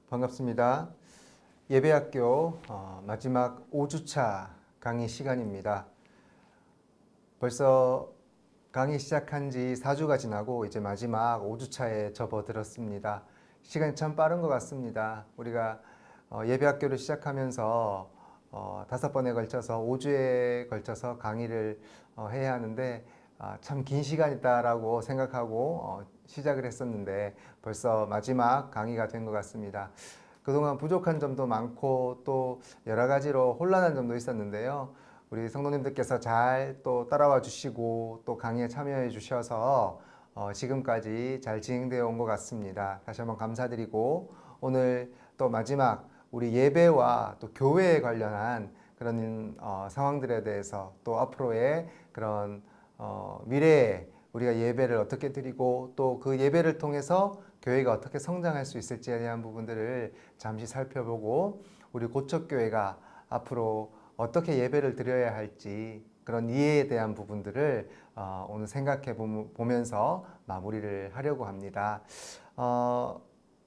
반갑습니다. 예배학교 마지막 5주차 강의 시간입니다. 벌써 강의 시작한 지 4주가 지나고 이제 마지막 5주차에 접어들었습니다. 시간이 참 빠른 것 같습니다. 우리가 예배학교를 시작하면서 5번에 걸쳐서 5주에 걸쳐서 강의를 해야 하는데 참 긴 시간이다라고 생각하고 시작을 했었는데 벌써 마지막 강의가 된 것 같습니다. 그동안 부족한 점도 많고 또 여러 가지로 혼란한 점도 있었는데요. 우리 성도님들께서 잘 또 따라와 주시고 또 강의에 참여해 주셔서 지금까지 잘 진행되어 온 것 같습니다. 다시 한번 감사드리고 오늘 또 마지막 우리 예배와 또 교회에 관련한 그런 상황들에 대해서 또 앞으로의 그런 미래에 우리가 예배를 어떻게 드리고 또 그 예배를 통해서 교회가 어떻게 성장할 수 있을지에 대한 부분들을 잠시 살펴보고 우리 고척교회가 앞으로 어떻게 예배를 드려야 할지 그런 이해에 대한 부분들을 오늘 생각해 보면서 마무리를 하려고 합니다.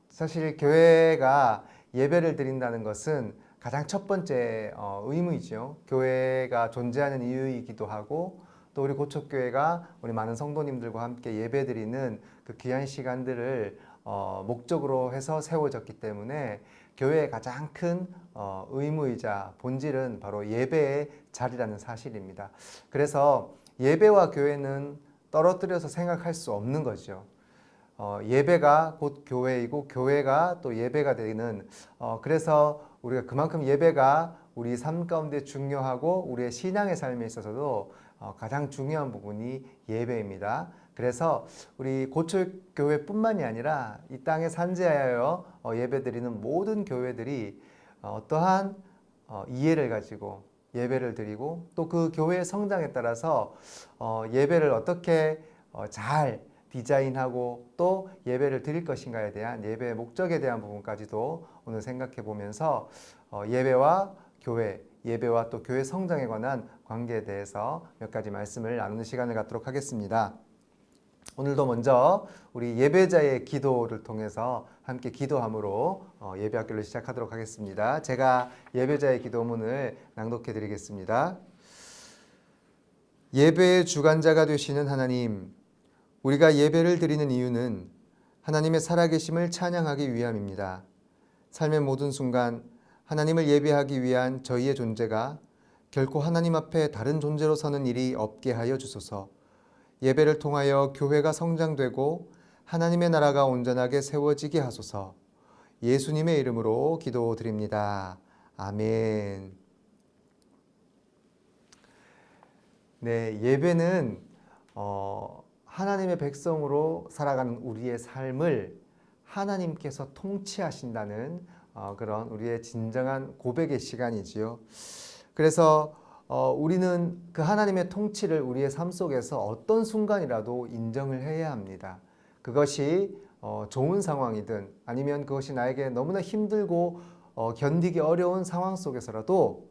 사실 교회가 예배를 드린다는 것은 가장 첫 번째 의무이죠. 교회가 존재하는 이유이기도 하고 또 우리 고척교회가 우리 많은 성도님들과 함께 예배드리는 그 귀한 시간들을 목적으로 해서 세워졌기 때문에 교회의 가장 큰 의무이자 본질은 바로 예배의 자리라는 사실입니다. 그래서 예배와 교회는 떨어뜨려서 생각할 수 없는 거죠. 예배가 곧 교회이고 교회가 또 예배가 되는 그래서 우리가 그만큼 예배가 우리 삶 가운데 중요하고 우리의 신앙의 삶에 있어서도 가장 중요한 부분이 예배입니다. 그래서 우리 고척교회뿐만이 아니라 이 땅에 산재하여 예배드리는 모든 교회들이 어떠한 이해를 가지고 예배를 드리고 또 그 교회의 성장에 따라서 예배를 어떻게 잘 디자인하고 또 예배를 드릴 것인가에 대한 예배의 목적에 대한 부분까지도 오늘 생각해 보면서 예배와 교회, 예배와 또 교회 성장에 관한 관계에 대해서 몇 가지 말씀을 나누는 시간을 갖도록 하겠습니다. 오늘도 먼저 우리 예배자의 기도를 통해서 함께 기도함으로 예배학교를 시작하도록 하겠습니다. 제가 예배자의 기도문을 낭독해 드리겠습니다. 예배의 주관자가 되시는 하나님, 우리가 예배를 드리는 이유는 하나님의 살아계심을 찬양하기 위함입니다. 삶의 모든 순간 하나님을 예배하기 위한 저희의 존재가 결코 하나님 앞에 다른 존재로 서는 일이 없게 하여 주소서. 예배를 통하여 교회가 성장되고 하나님의 나라가 온전하게 세워지게 하소서. 예수님의 이름으로 기도드립니다. 아멘. 네, 예배는 하나님의 백성으로 살아가는 우리의 삶을 하나님께서 통치하신다는 그런 우리의 진정한 고백의 시간이지요. 그래서 우리는 그 하나님의 통치를 우리의 삶 속에서 어떤 순간이라도 인정을 해야 합니다. 그것이 좋은 상황이든 아니면 그것이 나에게 너무나 힘들고 견디기 어려운 상황 속에서라도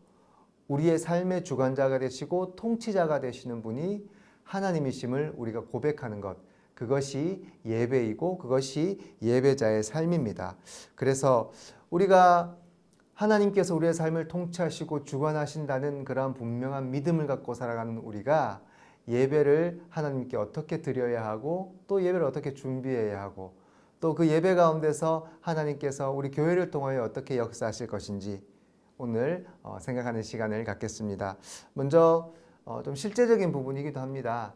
우리의 삶의 주관자가 되시고 통치자가 되시는 분이 하나님이심을 우리가 고백하는 것, 그것이 예배이고 그것이 예배자의 삶입니다. 그래서 우리가 하나님께서 우리의 삶을 통치하시고 주관하신다는 그러한 분명한 믿음을 갖고 살아가는 우리가 예배를 하나님께 어떻게 드려야 하고 또 예배를 어떻게 준비해야 하고 또 그 예배 가운데서 하나님께서 우리 교회를 통하여 어떻게 역사하실 것인지 오늘 생각하는 시간을 갖겠습니다. 먼저 좀 실제적인 부분이기도 합니다.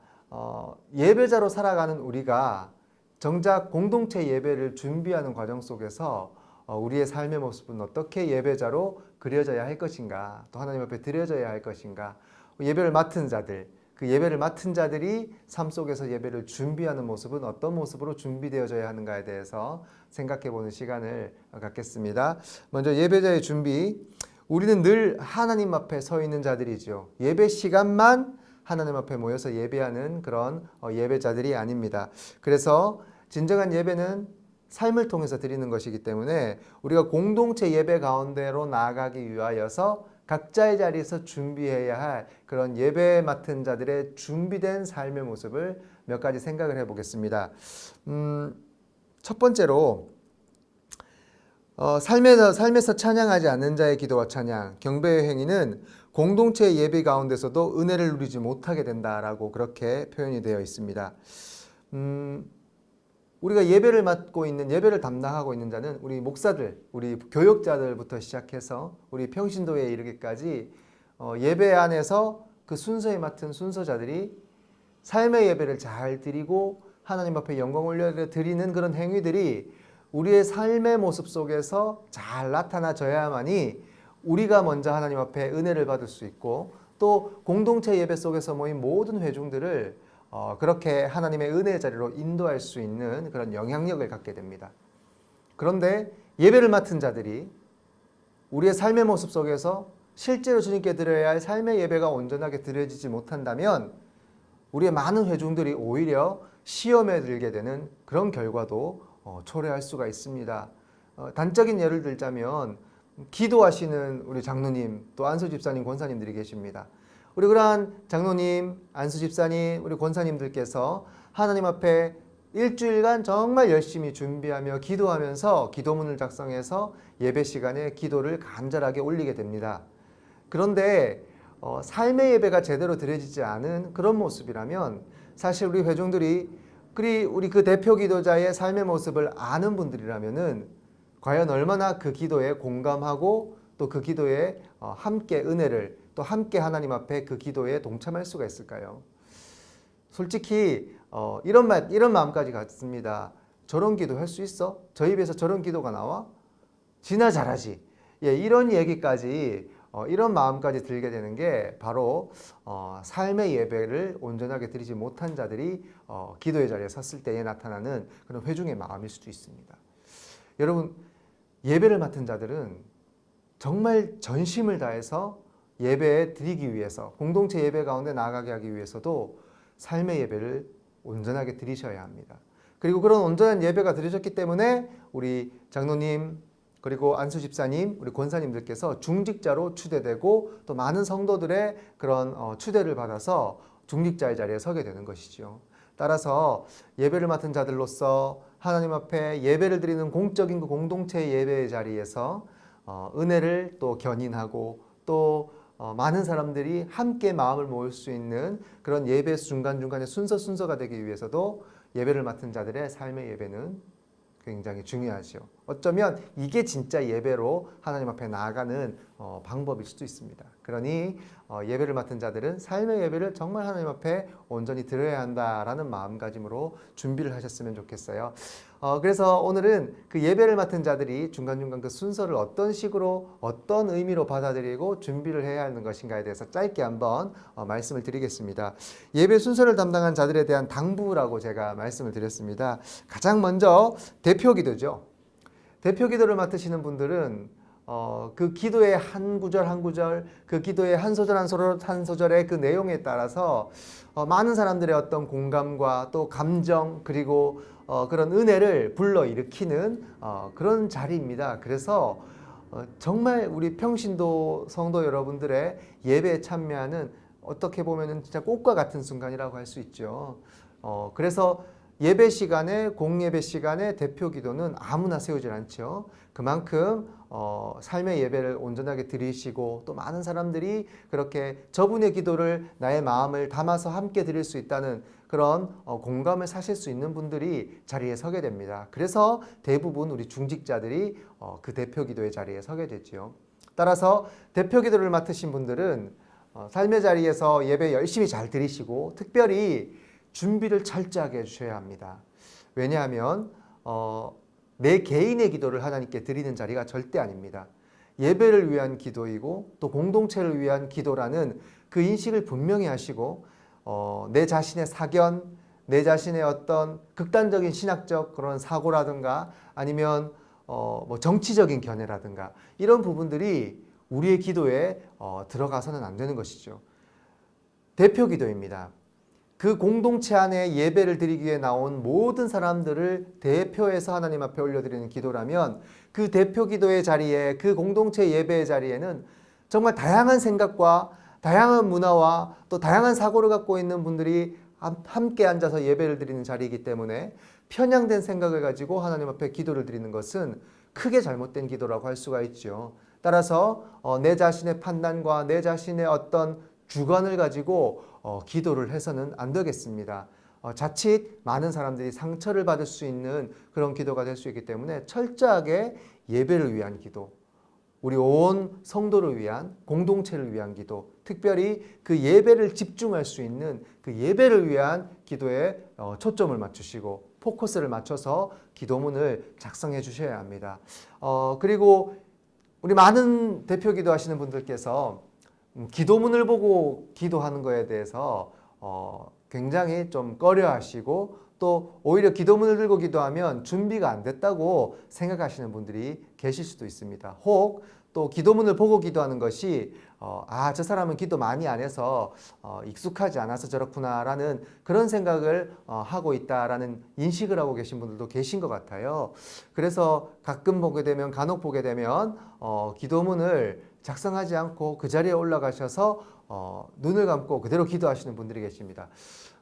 예배자로 살아가는 우리가 정작 공동체 예배를 준비하는 과정 속에서 우리의 삶의 모습은 어떻게 예배자로 그려져야 할 것인가, 또 하나님 앞에 드려져야 할 것인가, 예배를 맡은 자들, 그 예배를 맡은 자들이 삶 속에서 예배를 준비하는 모습은 어떤 모습으로 준비되어져야 하는가에 대해서 생각해 보는 시간을 갖겠습니다. 먼저 예배자의 준비. 우리는 늘 하나님 앞에 서 있는 자들이죠. 예배 시간만 하나님 앞에 모여서 예배하는 그런 예배자들이 아닙니다. 그래서 진정한 예배는 삶을 통해서 드리는 것이기 때문에 우리가 공동체 예배 가운데로 나아가기 위하여서 각자의 자리에서 준비해야 할 그런 예배 맡은 자들의 준비된 삶의 모습을 몇 가지 생각을 해보겠습니다. 첫 번째로 삶에서 찬양하지 않는 자의 기도와 찬양, 경배의 행위는 공동체의 예배 가운데서도 은혜를 누리지 못하게 된다라고 그렇게 표현이 되어 있습니다. 우리가 예배를 맡고 있는, 예배를 담당하고 있는 자는 우리 목사들, 우리 교역자들부터 시작해서 우리 평신도에 이르기까지 예배 안에서 그 순서에 맡은 순서자들이 삶의 예배를 잘 드리고 하나님 앞에 영광 올려 드리는 그런 행위들이 우리의 삶의 모습 속에서 잘 나타나져야만이 우리가 먼저 하나님 앞에 은혜를 받을 수 있고 또 공동체 예배 속에서 모인 모든 회중들을 그렇게 하나님의 은혜의 자리로 인도할 수 있는 그런 영향력을 갖게 됩니다. 그런데 예배를 맡은 자들이 우리의 삶의 모습 속에서 실제로 주님께 드려야 할 삶의 예배가 온전하게 드려지지 못한다면 우리의 많은 회중들이 오히려 시험에 들게 되는 그런 결과도 초래할 수가 있습니다. 단적인 예를 들자면 기도하시는 우리 장로님 또 안수 집사님, 권사님들이 계십니다. 우리 그러한 장로님, 안수 집사님, 우리 권사님들께서 하나님 앞에 일주일간 정말 열심히 준비하며 기도하면서 기도문을 작성해서 예배 시간에 기도를 간절하게 올리게 됩니다. 그런데 삶의 예배가 제대로 드려지지 않은 그런 모습이라면 사실 우리 회중들이 우리 그 대표 기도자의 삶의 모습을 아는 분들이라면은 과연 얼마나 그 기도에 공감하고 또 그 기도에 함께 은혜를 또 함께 하나님 앞에 그 기도에 동참할 수가 있을까요? 솔직히 이런 마음까지 갖습니다. 저런 기도 할 수 있어? 저 입에서 저런 기도가 나와? 지나 잘하지. 예, 이런 얘기까지 이런 마음까지 들게 되는 게 바로 삶의 예배를 온전하게 드리지 못한 자들이 기도의 자리에 섰을 때에 나타나는 그런 회중의 마음일 수도 있습니다. 여러분, 예배를 맡은 자들은 정말 전심을 다해서 예배에 드리기 위해서 공동체 예배 가운데 나아가게 하기 위해서도 삶의 예배를 온전하게 드리셔야 합니다. 그리고 그런 온전한 예배가 드리셨기 때문에 우리 장로님 그리고 안수 집사님, 우리 권사님들께서 중직자로 추대되고 또 많은 성도들의 그런 추대를 받아서 중직자의 자리에 서게 되는 것이죠. 따라서 예배를 맡은 자들로서 하나님 앞에 예배를 드리는 공적인 그 공동체 예배의 자리에서 은혜를 또 견인하고 또 많은 사람들이 함께 마음을 모을 수 있는 그런 예배 중간중간의 순서가 되기 위해서도 예배를 맡은 자들의 삶의 예배는 굉장히 중요하죠. 어쩌면 이게 진짜 예배로 하나님 앞에 나아가는 방법일 수도 있습니다. 그러니 예배를 맡은 자들은 삶의 예배를 정말 하나님 앞에 온전히 드려야 한다라는 마음가짐으로 준비를 하셨으면 좋겠어요. 그래서 오늘은 그 예배를 맡은 자들이 중간중간 그 순서를 어떤 식으로 어떤 의미로 받아들이고 준비를 해야 하는 것인가에 대해서 짧게 한번 말씀을 드리겠습니다. 예배 순서를 담당한 자들에 대한 당부라고 제가 말씀을 드렸습니다. 가장 먼저 대표 기도죠. 대표 기도를 맡으시는 분들은 그 기도의 한 구절 한 구절, 그 기도의 한 소절 한 소절의 그 내용에 따라서 많은 사람들의 어떤 공감과 또 감정 그리고 그런 은혜를 불러일으키는 그런 자리입니다. 그래서 정말 우리 평신도 성도 여러분들의 예배에 참여하는 어떻게 보면은 진짜 꽃과 같은 순간이라고 할 수 있죠. 그래서 예배 시간에 공예배 시간에 대표 기도는 아무나 세우질 않죠. 그만큼 삶의 예배를 온전하게 드리시고 또 많은 사람들이 그렇게 저분의 기도를 나의 마음을 담아서 함께 드릴 수 있다는 그런 공감을 사실 수 있는 분들이 자리에 서게 됩니다. 그래서 대부분 우리 중직자들이 그 대표 기도의 자리에 서게 되죠. 따라서 대표 기도를 맡으신 분들은 삶의 자리에서 예배 열심히 잘 드리시고 특별히 준비를 철저하게 해주셔야 합니다. 왜냐하면 내 개인의 기도를 하나님께 드리는 자리가 절대 아닙니다. 예배를 위한 기도이고 또 공동체를 위한 기도라는 그 인식을 분명히 하시고 내 자신의 사견, 내 자신의 어떤 극단적인 신학적 그런 사고라든가 아니면 뭐 정치적인 견해라든가 이런 부분들이 우리의 기도에 들어가서는 안 되는 것이죠. 대표 기도입니다. 그 공동체 안에 예배를 드리기 위해 나온 모든 사람들을 대표해서 하나님 앞에 올려드리는 기도라면 그 대표 기도의 자리에 그 공동체 예배의 자리에는 정말 다양한 생각과 다양한 문화와 또 다양한 사고를 갖고 있는 분들이 함께 앉아서 예배를 드리는 자리이기 때문에 편향된 생각을 가지고 하나님 앞에 기도를 드리는 것은 크게 잘못된 기도라고 할 수가 있죠. 따라서 내 자신의 판단과 내 자신의 어떤 주관을 가지고 기도를 해서는 안 되겠습니다. 자칫 많은 사람들이 상처를 받을 수 있는 그런 기도가 될 수 있기 때문에 철저하게 예배를 위한 기도, 우리 온 성도를 위한 공동체를 위한 기도, 특별히 그 예배를 집중할 수 있는 그 예배를 위한 기도에 초점을 맞추시고 포커스를 맞춰서 기도문을 작성해 주셔야 합니다. 그리고 우리 많은 대표 기도하시는 분들께서 기도문을 보고 기도하는 거에 대해서 굉장히 좀 꺼려하시고 또 오히려 기도문을 들고 기도하면 준비가 안 됐다고 생각하시는 분들이 계실 수도 있습니다. 혹 또 기도문을 보고 기도하는 것이 저 사람은 기도 많이 안 해서 익숙하지 않아서 저렇구나라는 그런 생각을 하고 있다라는 인식을 하고 계신 분들도 계신 것 같아요. 그래서 가끔 보게 되면 간혹 보게 되면 기도문을 작성하지 않고 그 자리에 올라가셔서 눈을 감고 그대로 기도하시는 분들이 계십니다.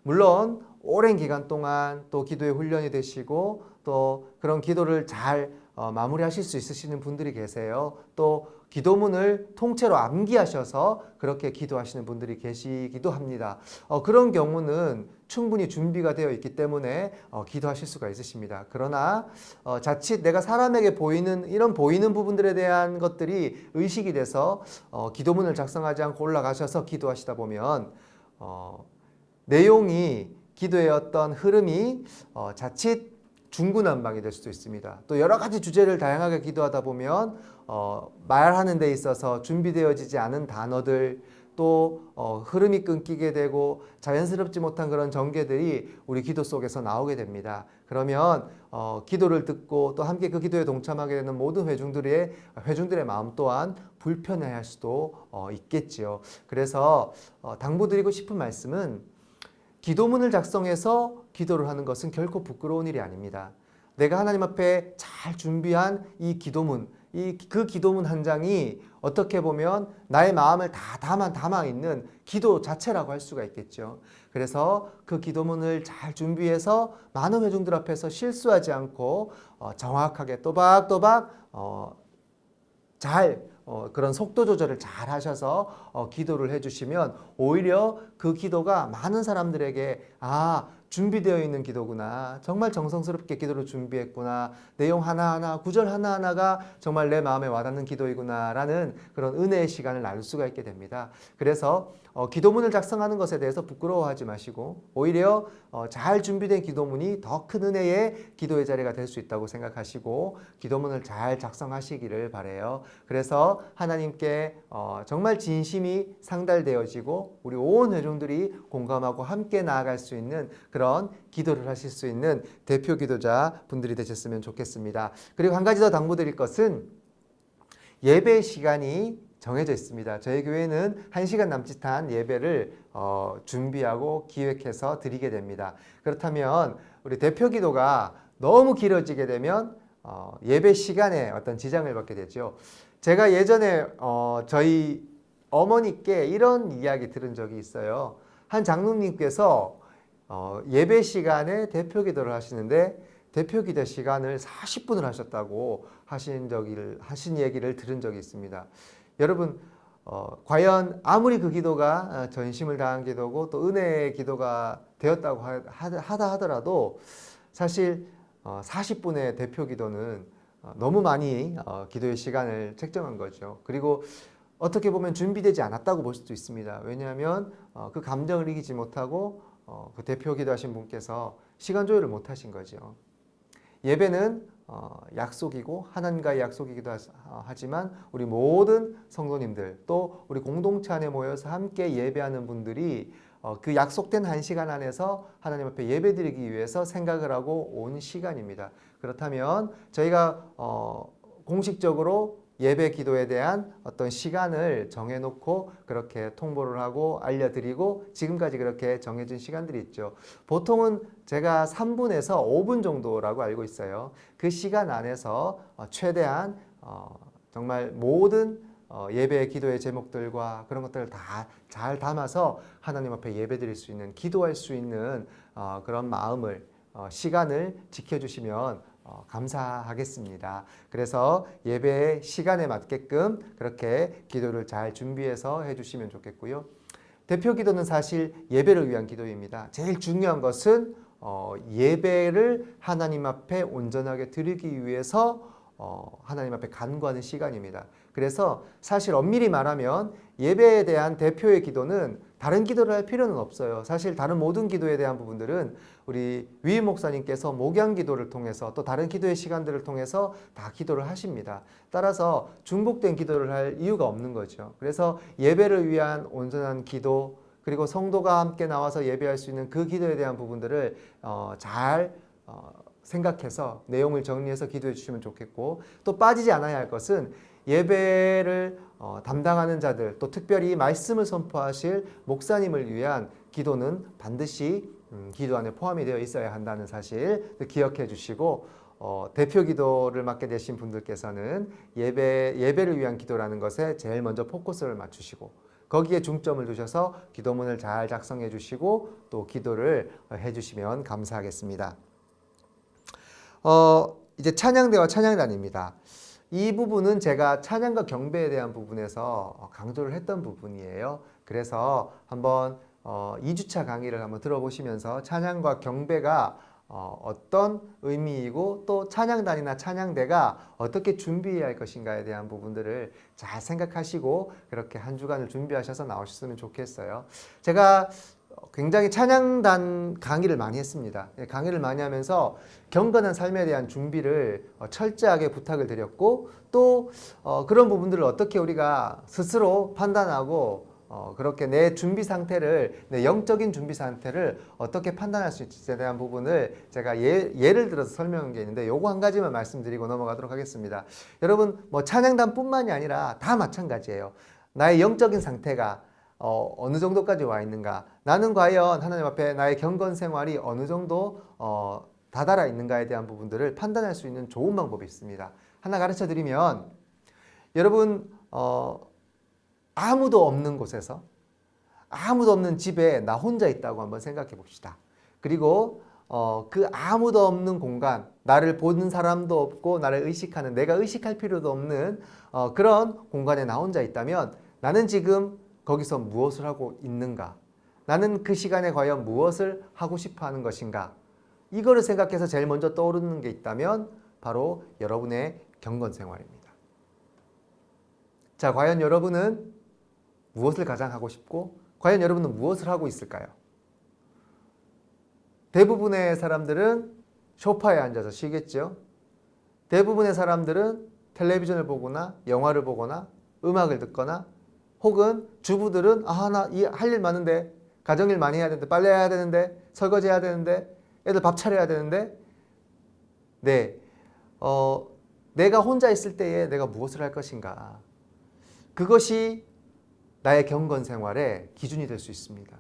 물론 오랜 기간 동안 또 기도의 훈련이 되시고 또 그런 기도를 잘 마무리하실 수 있으시는 분들이 계세요. 또 기도문을 통째로 암기하셔서 그렇게 기도하시는 분들이 계시기도 합니다. 그런 경우는 충분히 준비가 되어 있기 때문에 기도하실 수가 있으십니다. 그러나 자칫 내가 사람에게 보이는 이런 보이는 부분들에 대한 것들이 의식이 돼서 기도문을 작성하지 않고 올라가셔서 기도하시다 보면 내용이 기도의 어떤 흐름이 자칫 중구난방이 될 수도 있습니다. 또 여러 가지 주제를 다양하게 기도하다 보면 말하는 데 있어서 준비되어지지 않은 단어들 또 흐름이 끊기게 되고 자연스럽지 못한 그런 전개들이 우리 기도 속에서 나오게 됩니다. 그러면 기도를 듣고 또 함께 그 기도에 동참하게 되는 모든 회중들의 마음 또한 불편해할 수도 있겠지요. 그래서 당부드리고 싶은 말씀은 기도문을 작성해서 기도를 하는 것은 결코 부끄러운 일이 아닙니다. 내가 하나님 앞에 잘 준비한 이 기도문, 그 기도문 한 장이 어떻게 보면 나의 마음을 다 담아 있는 기도 자체라고 할 수가 있겠죠. 그래서 그 기도문을 잘 준비해서 많은 회중들 앞에서 실수하지 않고 정확하게 또박또박 잘 그런 속도 조절을 잘 하셔서 기도를 해주시면 오히려 그 기도가 많은 사람들에게 준비되어 있는 기도구나. 정말 정성스럽게 기도를 준비했구나. 내용 하나하나, 구절 하나하나가 정말 내 마음에 와닿는 기도이구나. 라는 그런 은혜의 시간을 나눌 수가 있게 됩니다. 그래서 기도문을 작성하는 것에 대해서 부끄러워하지 마시고 오히려 잘 준비된 기도문이 더 큰 은혜의 기도의 자리가 될 수 있다고 생각하시고 기도문을 잘 작성하시기를 바라요. 그래서 하나님께 정말 진심이 상달되어지고 우리 온 회중들이 공감하고 함께 나아갈 수 있는 그런 기도를 하실 수 있는 대표 기도자 분들이 되셨으면 좋겠습니다. 그리고 한 가지 더 당부드릴 것은 예배 시간이 정해져 있습니다. 저희 교회는 1시간 남짓한 예배를 준비하고 기획해서 드리게 됩니다. 그렇다면 우리 대표 기도가 너무 길어지게 되면 예배 시간에 어떤 지장을 받게 되죠. 제가 예전에 저희 어머니께 이런 이야기 들은 적이 있어요. 한 장로님께서 예배 시간에 대표 기도를 하시는데 대표 기도 시간을 40분을 하셨다고 하신 얘기를 들은 적이 있습니다. 여러분 과연 아무리 그 기도가 전심을 다한 기도고 또 은혜의 기도가 되었다고 하더라도 사실 40분의 대표 기도는 너무 많이 기도의 시간을 책정한 거죠. 그리고 어떻게 보면 준비되지 않았다고 볼 수도 있습니다. 왜냐하면 그 감정을 이기지 못하고 그 대표 기도하신 분께서 시간 조율을 못하신 거죠. 예배는 약속이고 하나님과의 약속이기도 하지만 우리 모든 성도님들 또 우리 공동체 안에 모여서 함께 예배하는 분들이 그 약속된 1시간 안에서 하나님 앞에 예배드리기 위해서 생각을 하고 온 시간입니다. 그렇다면 저희가 공식적으로 예배 기도에 대한 어떤 시간을 정해놓고 그렇게 통보를 하고 알려드리고 지금까지 그렇게 정해진 시간들이 있죠. 보통은 제가 3분에서 5분 정도라고 알고 있어요. 그 시간 안에서 최대한 정말 모든 예배 기도의 제목들과 그런 것들을 다 잘 담아서 하나님 앞에 예배드릴 수 있는 기도할 수 있는 그런 마음을 시간을 지켜주시면 감사하겠습니다. 그래서 예배 시간에 맞게끔 그렇게 기도를 잘 준비해서 해주시면 좋겠고요. 대표 기도는 사실 예배를 위한 기도입니다. 제일 중요한 것은 예배를 하나님 앞에 온전하게 드리기 위해서 하나님 앞에 간구하는 시간입니다. 그래서 사실 엄밀히 말하면 예배에 대한 대표의 기도는 다른 기도를 할 필요는 없어요. 사실 다른 모든 기도에 대한 부분들은 우리 위임 목사님께서 목양 기도를 통해서 또 다른 기도의 시간들을 통해서 다 기도를 하십니다. 따라서 중복된 기도를 할 이유가 없는 거죠. 그래서 예배를 위한 온전한 기도, 그리고 성도가 함께 나와서 예배할 수 있는 그 기도에 대한 부분들을 잘 생각해서 내용을 정리해서 기도해 주시면 좋겠고, 또 빠지지 않아야 할 것은 예배를 담당하는 자들, 또 특별히 말씀을 선포하실 목사님을 위한 기도는 반드시 기도 안에 포함이 되어 있어야 한다는 사실 기억해 주시고, 대표 기도를 맡게 되신 분들께서는 예배를 위한 기도라는 것에 제일 먼저 포커스를 맞추시고 거기에 중점을 두셔서 기도문을 잘 작성해 주시고 또 기도를 해 주시면 감사하겠습니다. 이제 찬양대와 찬양단입니다. 이 부분은 제가 찬양과 경배에 대한 부분에서 강조를 했던 부분이에요. 그래서 한번 2주차 강의를 한번 들어보시면서 찬양과 경배가 어떤 의미이고 또 찬양단이나 찬양대가 어떻게 준비해야 할 것인가에 대한 부분들을 잘 생각하시고 그렇게 한 주간을 준비하셔서 나오셨으면 좋겠어요. 제가 굉장히 찬양단 강의를 많이 했습니다. 강의를 많이 하면서 경건한 삶에 대한 준비를 철저하게 부탁을 드렸고 또 그런 부분들을 어떻게 우리가 스스로 판단하고 그렇게 내 준비 상태를, 내 영적인 준비 상태를 어떻게 판단할 수 있을지에 대한 부분을 제가 예를 들어서 설명한 게 있는데 요거 한 가지만 말씀드리고 넘어가도록 하겠습니다. 여러분 뭐 찬양단뿐만이 아니라 다 마찬가지예요. 나의 영적인 상태가 어느 정도까지 와 있는가, 나는 과연 하나님 앞에 나의 경건 생활이 어느 정도 다다라 있는가에 대한 부분들을 판단할 수 있는 좋은 방법이 있습니다. 하나 가르쳐 드리면, 여러분 아무도 없는 곳에서, 아무도 없는 집에 나 혼자 있다고 한번 생각해 봅시다. 그리고 그 아무도 없는 공간, 나를 보는 사람도 없고 나를 의식하는, 내가 의식할 필요도 없는 그런 공간에 나 혼자 있다면 나는 지금 거기서 무엇을 하고 있는가? 나는 그 시간에 과연 무엇을 하고 싶어 하는 것인가? 이거를 생각해서 제일 먼저 떠오르는 게 있다면 바로 여러분의 경건 생활입니다. 자, 과연 여러분은 무엇을 가장 하고 싶고 과연 여러분은 무엇을 하고 있을까요? 대부분의 사람들은 소파에 앉아서 쉬겠죠. 대부분의 사람들은 텔레비전을 보거나 영화를 보거나 음악을 듣거나, 혹은 주부들은 나 할 일 많은데, 가정일 많이 해야 되는데, 빨래 해야 되는데, 설거지 해야 되는데, 애들 밥 차려야 되는데, 내가 혼자 있을 때에 내가 무엇을 할 것인가, 그것이 나의 경건 생활의 기준이 될 수 있습니다.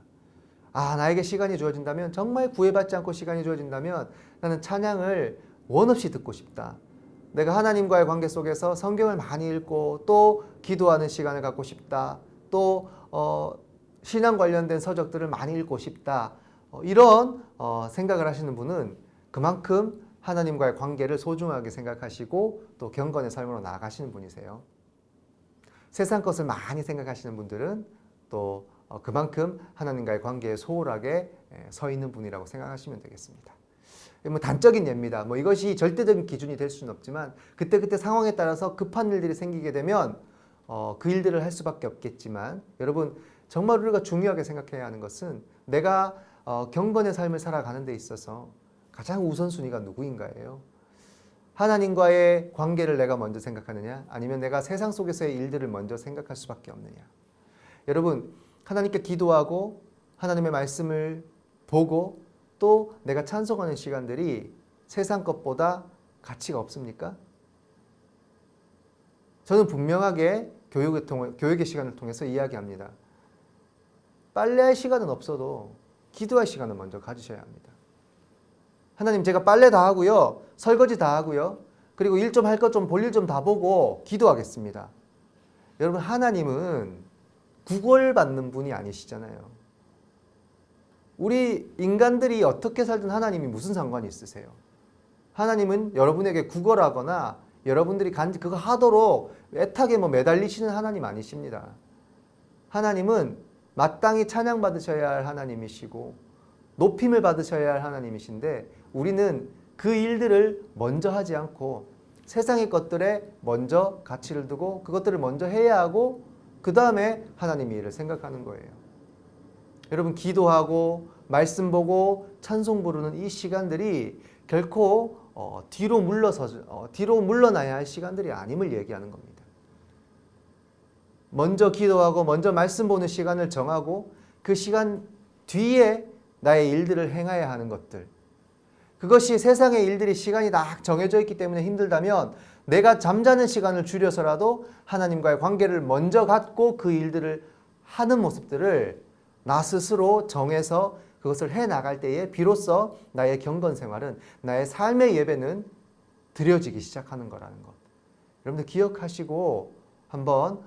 나에게 시간이 주어진다면, 정말 구애받지 않고 시간이 주어진다면 나는 찬양을 원 없이 듣고 싶다. 내가 하나님과의 관계 속에서 성경을 많이 읽고 또 기도하는 시간을 갖고 싶다. 또 신앙 관련된 서적들을 많이 읽고 싶다. 이런 생각을 하시는 분은 그만큼 하나님과의 관계를 소중하게 생각하시고 또 경건의 삶으로 나아가시는 분이세요. 세상 것을 많이 생각하시는 분들은 또 그만큼 하나님과의 관계에 소홀하게 서 있는 분이라고 생각하시면 되겠습니다. 뭐 단적인 예입니다. 뭐 이것이 절대적인 기준이 될 수는 없지만 그때그때 상황에 따라서 급한 일들이 생기게 되면 그 일들을 할 수밖에 없겠지만, 여러분 정말 우리가 중요하게 생각해야 하는 것은 내가 경건의 삶을 살아가는 데 있어서 가장 우선순위가 누구인가예요. 하나님과의 관계를 내가 먼저 생각하느냐, 아니면 내가 세상 속에서의 일들을 먼저 생각할 수밖에 없느냐. 여러분 하나님께 기도하고 하나님의 말씀을 보고 또 내가 찬송하는 시간들이 세상 것보다 가치가 없습니까? 저는 분명하게 교육의 시간을 통해서 이야기합니다. 빨래할 시간은 없어도 기도할 시간을 먼저 가지셔야 합니다. 하나님, 제가 빨래 다 하고요, 설거지 다 하고요, 그리고 일 좀 할 것 좀 볼 일 좀 다 보고 기도하겠습니다. 여러분, 하나님은 구걸받는 분이 아니시잖아요. 우리 인간들이 어떻게 살든 하나님이 무슨 상관이 있으세요? 하나님은 여러분에게 구걸하거나 여러분들이 그거 하도록 애타게 매달리시는 하나님 아니십니다. 하나님은 마땅히 찬양받으셔야 할 하나님이시고 높임을 받으셔야 할 하나님이신데 우리는 그 일들을 먼저 하지 않고 세상의 것들에 먼저 가치를 두고 그것들을 먼저 해야 하고 그 다음에 하나님의 일을 생각하는 거예요. 여러분 기도하고 말씀 보고 찬송 부르는 이 시간들이 결코 뒤로 물러나야 할 시간들이 아님을 얘기하는 겁니다. 먼저 기도하고 먼저 말씀 보는 시간을 정하고 그 시간 뒤에 나의 일들을 행해야 하는 것들. 그것이 세상의 일들이 시간이 딱 정해져 있기 때문에 힘들다면 내가 잠자는 시간을 줄여서라도 하나님과의 관계를 먼저 갖고 그 일들을 하는 모습들을 나 스스로 정해서 그것을 해나갈 때에 비로소 나의 경건 생활은 나의 삶의 예배는 드려지기 시작하는 거라는 것. 여러분들 기억하시고 한번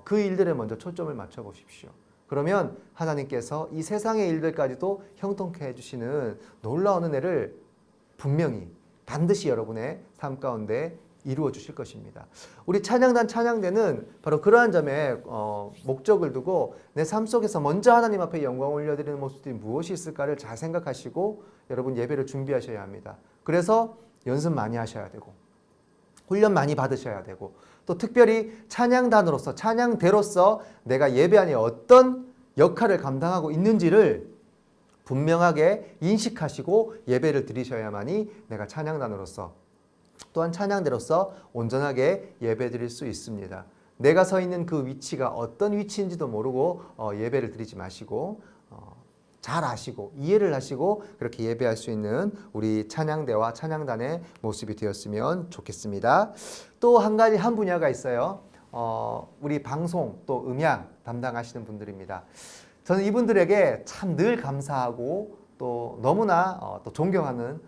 그 일들에 먼저 초점을 맞춰 보십시오. 그러면 하나님께서 이 세상의 일들까지도 형통케 해주시는 놀라운 은혜를 분명히 반드시 여러분의 삶 가운데 이루어 주실 것입니다. 우리 찬양단 찬양대는 바로 그러한 점에 목적을 두고 내 삶 속에서 먼저 하나님 앞에 영광을 올려드리는 모습들이 무엇이 있을까를 잘 생각하시고 여러분 예배를 준비하셔야 합니다. 그래서 연습 많이 하셔야 되고 훈련 많이 받으셔야 되고 또 특별히 찬양단으로서 찬양대로서 내가 예배 안에 어떤 역할을 감당하고 있는지를 분명하게 인식하시고 예배를 드리셔야만이 내가 찬양단으로서 또한 찬양대로서 온전하게 예배 드릴 수 있습니다. 내가 서 있는 그 위치가 어떤 위치인지도 모르고 예배를 드리지 마시고 잘 아시고 이해를 하시고 그렇게 예배할 수 있는 우리 찬양대와 찬양단의 모습이 되었으면 좋겠습니다. 또 한 가지 한 분야가 있어요. 우리 방송 또 음향 담당하시는 분들입니다. 저는 이분들에게 참 늘 감사하고 또 너무나 또 존경하는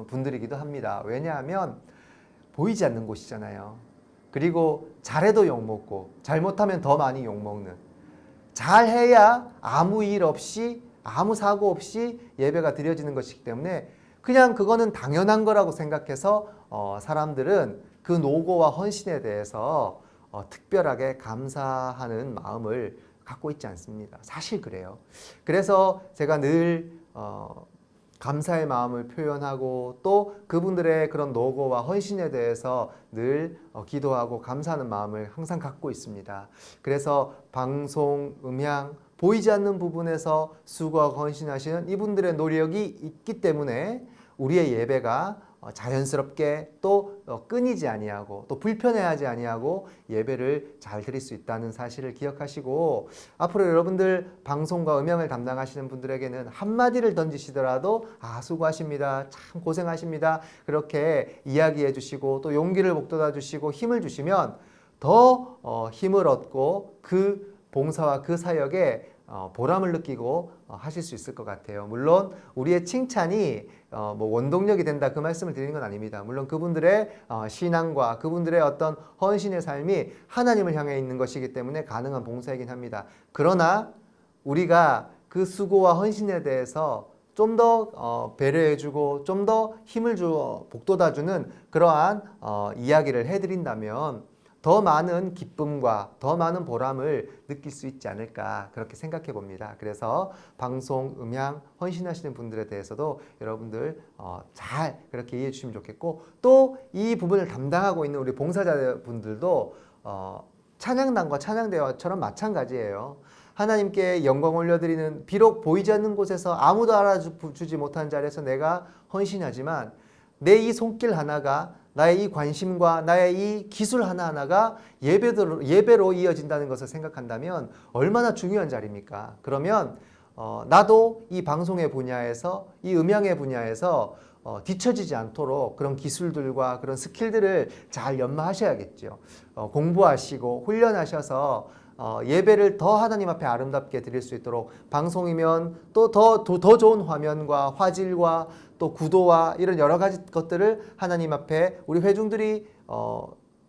분들이기도 합니다. 왜냐하면 보이지 않는 곳이잖아요. 그리고 잘해도 욕먹고 잘못하면 더 많이 욕먹는, 잘해야 아무 일 없이 아무 사고 없이 예배가 드려지는 것이기 때문에 그냥 그거는 당연한 거라고 생각해서 사람들은 그 노고와 헌신에 대해서 특별하게 감사하는 마음을 갖고 있지 않습니다. 사실 그래요. 그래서 제가 늘 감사의 마음을 표현하고 또 그분들의 그런 노고와 헌신에 대해서 늘 기도하고 감사하는 마음을 항상 갖고 있습니다. 그래서 방송, 음향, 보이지 않는 부분에서 수고하고 헌신하시는 이분들의 노력이 있기 때문에 우리의 예배가 자연스럽게 또 끊이지 아니하고 또 불편해하지 아니하고 예배를 잘 드릴 수 있다는 사실을 기억하시고 앞으로 여러분들 방송과 음향을 담당하시는 분들에게는 한마디를 던지시더라도 수고하십니다. 참 고생하십니다. 그렇게 이야기해 주시고 또 용기를 북돋아 주시고 힘을 주시면 더 힘을 얻고 그 봉사와 그 사역에 보람을 느끼고 하실 수 있을 것 같아요. 물론 우리의 칭찬이 원동력이 된다 그 말씀을 드리는 건 아닙니다. 물론 그분들의 신앙과 그분들의 어떤 헌신의 삶이 하나님을 향해 있는 것이기 때문에 가능한 봉사이긴 합니다. 그러나 우리가 그 수고와 헌신에 대해서 좀 더 배려해주고 좀 더 힘을 주어 북돋아주는 그러한 이야기를 해드린다면 더 많은 기쁨과 더 많은 보람을 느낄 수 있지 않을까 그렇게 생각해 봅니다. 그래서 방송, 음향, 헌신하시는 분들에 대해서도 여러분들 잘 그렇게 이해해 주시면 좋겠고 또 이 부분을 담당하고 있는 우리 봉사자분들도 찬양단과 찬양대와처럼 마찬가지예요. 하나님께 영광 올려드리는 비록 보이지 않는 곳에서 아무도 알아주지 못한 자리에서 내가 헌신하지만 내 이 손길 하나가 나의 이 관심과 나의 이 기술 하나하나가 예배로 이어진다는 것을 생각한다면 얼마나 중요한 자리입니까? 그러면 나도 이 방송의 분야에서 이 음향의 분야에서 뒤처지지 않도록 그런 기술들과 그런 스킬들을 잘 연마하셔야겠죠. 공부하시고 훈련하셔서 예배를 더 하나님 앞에 아름답게 드릴 수 있도록 방송이면 또 더 좋은 화면과 화질과 또 구도와 이런 여러 가지 것들을 하나님 앞에 우리 회중들이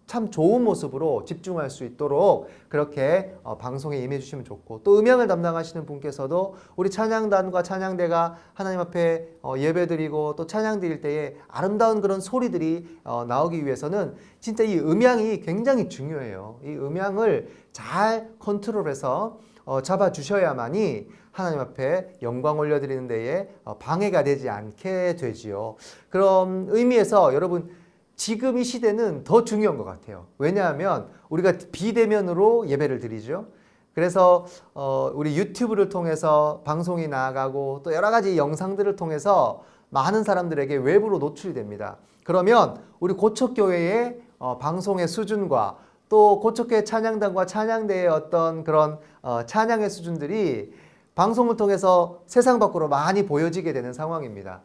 참 좋은 모습으로 집중할 수 있도록 그렇게 방송에 임해 주시면 좋고, 또 음향을 담당하시는 분께서도 우리 찬양단과 찬양대가 하나님 앞에 예배드리고 또 찬양 드릴 때에 아름다운 그런 소리들이 나오기 위해서는 진짜 이 음향이 굉장히 중요해요. 이 음향을 잘 컨트롤해서 잡아 주셔야만이 하나님 앞에 영광 올려드리는 데에 방해가 되지 않게 되지요. 그런 의미에서 여러분, 지금 이 시대는 더 중요한 것 같아요. 왜냐하면 우리가 비대면으로 예배를 드리죠. 그래서 우리 유튜브를 통해서 방송이 나아가고 또 여러 가지 영상들을 통해서 많은 사람들에게 외부로 노출이 됩니다. 그러면 우리 고척교회의 방송의 수준과 또 고척교회 찬양단과 찬양대의 어떤 그런 찬양의 수준들이 방송을 통해서 세상 밖으로 많이 보여지게 되는 상황입니다.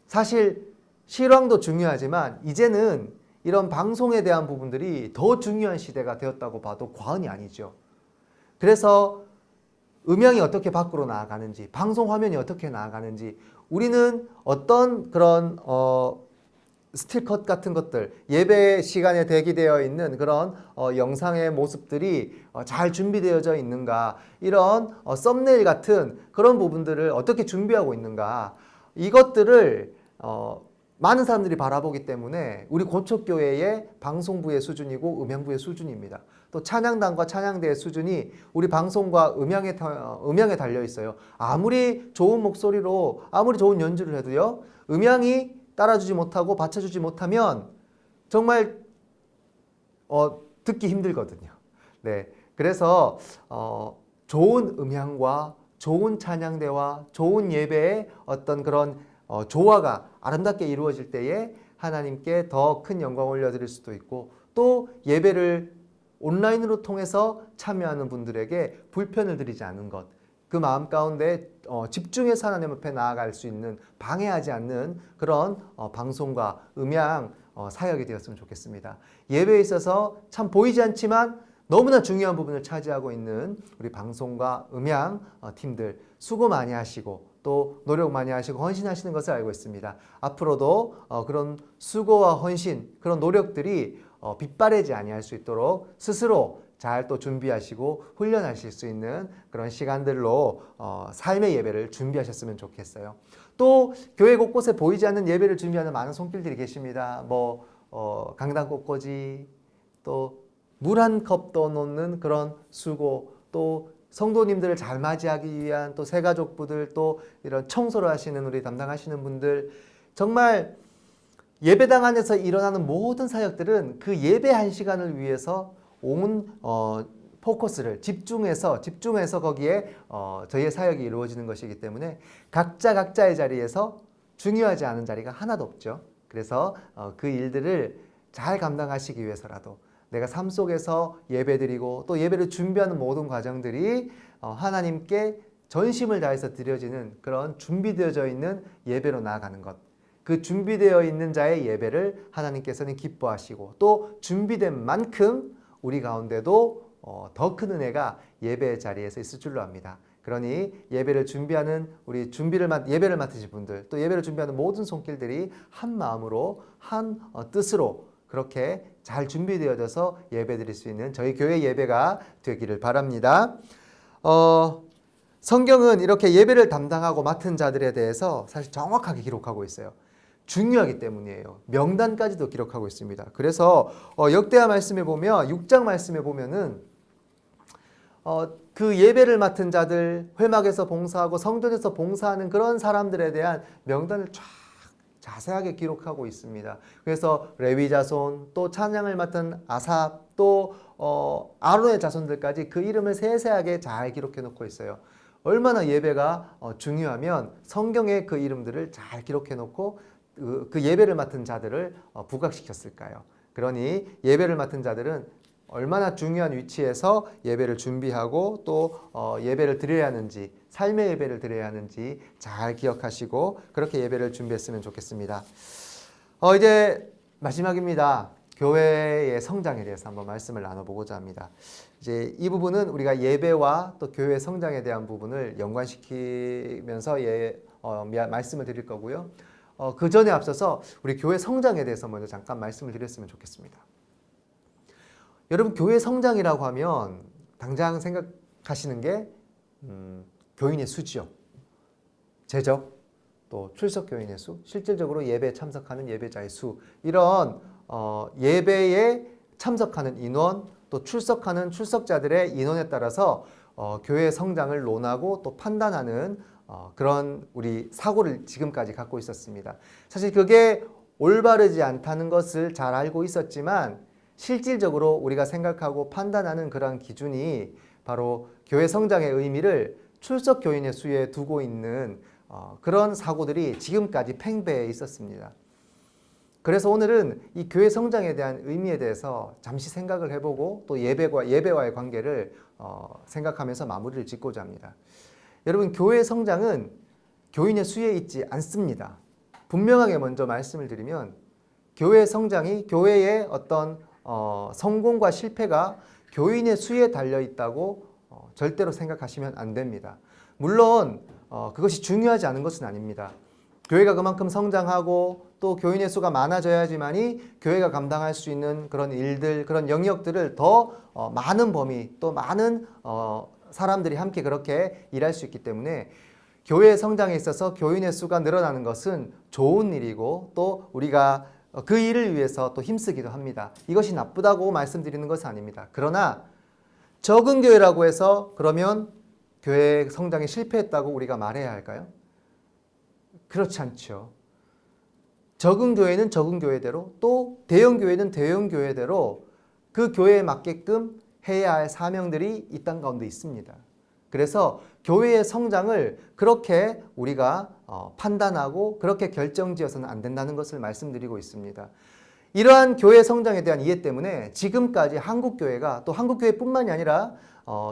사실 실황도 중요하지만 이제는 이런 방송에 대한 부분들이 더 중요한 시대가 되었다고 봐도 과언이 아니죠. 그래서 음향이 어떻게 밖으로 나아가는지, 방송 화면이 어떻게 나아가는지, 우리는 어떤 그런 스틸컷 같은 것들, 예배 시간에 대기되어 있는 그런 영상의 모습들이 잘 준비되어져 있는가, 이런 썸네일 같은 그런 부분들을 어떻게 준비하고 있는가, 이것들을 많은 사람들이 바라보기 때문에 우리 고척교회의 방송부의 수준이고 음향부의 수준입니다. 또 찬양단과 찬양대의 수준이 우리 방송과 음향에 달려 있어요. 아무리 좋은 목소리로 아무리 좋은 연주를 해도요, 음향이 따라주지 못하고 받쳐주지 못하면 정말 듣기 힘들거든요. 네, 그래서 좋은 음향과 좋은 찬양대와 좋은 예배의 어떤 그런 조화가 아름답게 이루어질 때에 하나님께 더 큰 영광을 올려드릴 수도 있고, 또 예배를 온라인으로 통해서 참여하는 분들에게 불편을 드리지 않는 것, 그 마음 가운데 집중해서 하나님 앞에 나아갈 수 있는, 방해하지 않는 그런 방송과 음향 사역이 되었으면 좋겠습니다. 예배에 있어서 참 보이지 않지만 너무나 중요한 부분을 차지하고 있는 우리 방송과 음향 팀들, 수고 많이 하시고 또 노력 많이 하시고 헌신하시는 것을 알고 있습니다. 앞으로도 그런 수고와 헌신, 그런 노력들이 빗바래지 아니할 수 있도록 스스로 잘 또 준비하시고 훈련하실 수 있는 그런 시간들로 삶의 예배를 준비하셨으면 좋겠어요. 또 교회 곳곳에 보이지 않는 예배를 준비하는 많은 손길들이 계십니다. 강당 꽃꽂이, 또 물 한 컵 떠놓는 그런 수고, 또 성도님들을 잘 맞이하기 위한 또 새가족부들, 또 이런 청소를 하시는 우리 담당하시는 분들, 정말 예배당 안에서 일어나는 모든 사역들은 그 예배 한 시간을 위해서 온 포커스를 집중해서 거기에 저희의 사역이 이루어지는 것이기 때문에 각자의 자리에서 중요하지 않은 자리가 하나도 없죠. 그래서 그 일들을 잘 감당하시기 위해서라도 내가 삶 속에서 예배드리고 또 예배를 준비하는 모든 과정들이 하나님께 전심을 다해서 드려지는 그런 준비되어져 있는 예배로 나아가는 것, 그 준비되어 있는 자의 예배를 하나님께서는 기뻐하시고, 또 준비된 만큼 우리 가운데도 더 큰 은혜가 예배 자리에서 있을 줄로 압니다. 그러니 예배를 준비하는 우리 예배를 맡으신 분들, 또 예배를 준비하는 모든 손길들이 한 마음으로 한 뜻으로 그렇게 잘 준비되어져서 예배드릴 수 있는 저희 교회 예배가 되기를 바랍니다. 성경은 이렇게 예배를 담당하고 맡은 자들에 대해서 사실 정확하게 기록하고 있어요. 중요하기 때문이에요. 명단까지도 기록하고 있습니다. 그래서 역대하 말씀에 보면 6장 말씀에 보면은 그 예배를 맡은 자들, 회막에서 봉사하고 성전에서 봉사하는 그런 사람들에 대한 명단을 쫙 자세하게 기록하고 있습니다. 그래서 레위 자손, 또 찬양을 맡은 아삽, 또 아론의 자손들까지 그 이름을 세세하게 잘 기록해 놓고 있어요. 얼마나 예배가 중요하면 성경에 그 이름들을 잘 기록해 놓고 그 예배를 맡은 자들을 부각시켰을까요? 그러니 예배를 맡은 자들은 얼마나 중요한 위치에서 예배를 준비하고 또 예배를 드려야 하는지, 삶의 예배를 드려야 하는지 잘 기억하시고 그렇게 예배를 준비했으면 좋겠습니다. 이제 마지막입니다. 교회의 성장에 대해서 한번 말씀을 나눠보고자 합니다. 이제 이 부분은 우리가 예배와 또 교회 성장에 대한 부분을 연관시키면서 말씀을 드릴 거고요. 그 전에 앞서서 우리 교회 성장에 대해서 먼저 잠깐 말씀을 드렸으면 좋겠습니다. 여러분, 교회 성장이라고 하면 당장 생각하시는 게 교인의 수지요. 재적, 또 출석 교인의 수, 실질적으로 예배에 참석하는 예배자의 수, 이런 예배에 참석하는 인원, 또 출석하는 출석자들의 인원에 따라서 교회의 성장을 논하고 또 판단하는 그런 우리 사고를 지금까지 갖고 있었습니다. 사실 그게 올바르지 않다는 것을 잘 알고 있었지만 실질적으로 우리가 생각하고 판단하는 그런 기준이 바로 교회 성장의 의미를 출석 교인의 수에 두고 있는 그런 사고들이 지금까지 팽배해 있었습니다. 그래서 오늘은 이 교회 성장에 대한 의미에 대해서 잠시 생각을 해보고 또 예배와의 관계를 생각하면서 마무리를 짓고자 합니다. 여러분, 교회 성장은 교인의 수에 있지 않습니다. 분명하게 먼저 말씀을 드리면 교회 성장이 교회의 어떤 성공과 실패가 교인의 수에 달려 있다고 절대로 생각하시면 안 됩니다. 물론 그것이 중요하지 않은 것은 아닙니다. 교회가 그만큼 성장하고 또 교인의 수가 많아져야지만이 교회가 감당할 수 있는 그런 일들, 그런 영역들을 더 많은 범위, 또 많은 사람들이 함께 그렇게 일할 수 있기 때문에 교회의 성장에 있어서 교인의 수가 늘어나는 것은 좋은 일이고 또 우리가 그 일을 위해서 또 힘쓰기도 합니다. 이것이 나쁘다고 말씀드리는 것은 아닙니다. 그러나 적은 교회라고 해서 그러면 교회 성장에 실패했다고 우리가 말해야 할까요? 그렇지 않죠. 적은 교회는 적은 교회대로 또 대형 교회는 대형 교회대로 그 교회에 맞게끔 해야 할 사명들이 이 땅 가운데 있습니다. 그래서 교회의 성장을 그렇게 우리가 판단하고 그렇게 결정지어서는 안 된다는 것을 말씀드리고 있습니다. 이러한 교회 성장에 대한 이해 때문에 지금까지 한국교회가 또 한국교회뿐만이 아니라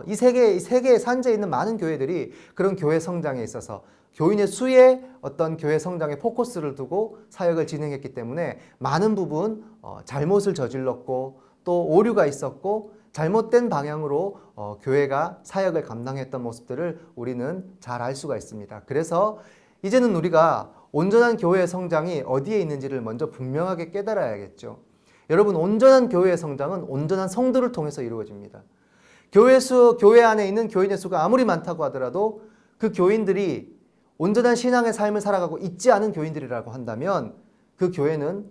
이 세계의 산재에 있는 많은 교회들이 그런 교회 성장에 있어서 교인의 수에 어떤 교회 성장에 포커스를 두고 사역을 진행했기 때문에 많은 부분 잘못을 저질렀고 또 오류가 있었고 잘못된 방향으로 교회가 사역을 감당했던 모습들을 우리는 잘 알 수가 있습니다. 그래서 이제는 우리가 온전한 교회의 성장이 어디에 있는지를 먼저 분명하게 깨달아야겠죠. 여러분, 온전한 교회의 성장은 온전한 성도를 통해서 이루어집니다. 교회 안에 있는 교인의 수가 아무리 많다고 하더라도 그 교인들이 온전한 신앙의 삶을 살아가고 있지 않은 교인들이라고 한다면 그 교회는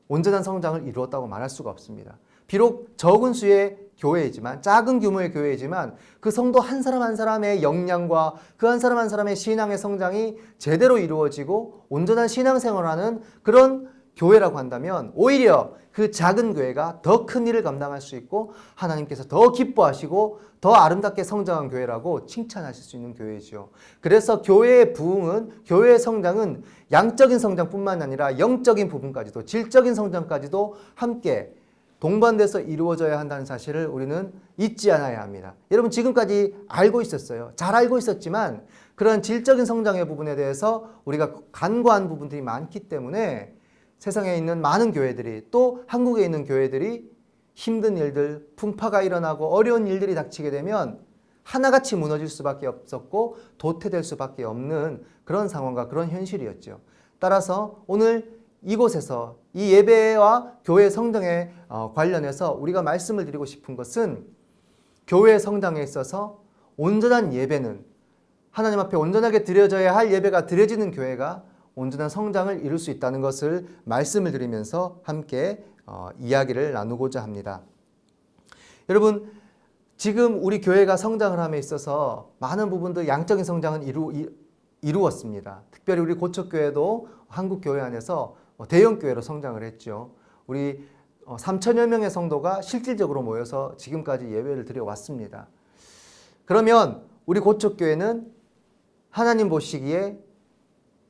온전한 성장을 이루었다고 말할 수가 없습니다. 비록 적은 수의 교회이지만, 작은 규모의 교회이지만 그 성도 한 사람 한 사람의 역량과 그 한 사람 한 사람의 신앙의 성장이 제대로 이루어지고 온전한 신앙생활을 하는 그런 교회라고 한다면 오히려 그 작은 교회가 더 큰 일을 감당할 수 있고 하나님께서 더 기뻐하시고 더 아름답게 성장한 교회라고 칭찬하실 수 있는 교회이죠. 그래서 교회의 부흥은, 교회의 성장은 양적인 성장뿐만 아니라 영적인 부분까지도, 질적인 성장까지도 함께 동반돼서 이루어져야 한다는 사실을 우리는 잊지 않아야 합니다. 여러분, 지금까지 알고 있었어요. 잘 알고 있었지만 그런 질적인 성장의 부분에 대해서 우리가 간과한 부분들이 많기 때문에 세상에 있는 많은 교회들이, 또 한국에 있는 교회들이 힘든 일들, 풍파가 일어나고 어려운 일들이 닥치게 되면 하나같이 무너질 수밖에 없었고 도태될 수밖에 없는 그런 상황과 그런 현실이었죠. 따라서 오늘 이곳에서 이 예배와 교회 성장에 관련해서 우리가 말씀을 드리고 싶은 것은 교회 성장에 있어서 온전한 예배는, 하나님 앞에 온전하게 드려져야 할 예배가 드려지는 교회가 온전한 성장을 이룰 수 있다는 것을 말씀을 드리면서 함께 이야기를 나누고자 합니다. 여러분, 지금 우리 교회가 성장을 함에 있어서 많은 부분들 양적인 성장은 이루었습니다. 특별히 우리 고척교회도 한국교회 안에서 대형 교회로 성장을 했죠. 우리 3천여 명의 성도가 실질적으로 모여서 지금까지 예배를 드려왔습니다. 그러면 우리 고척교회는 하나님 보시기에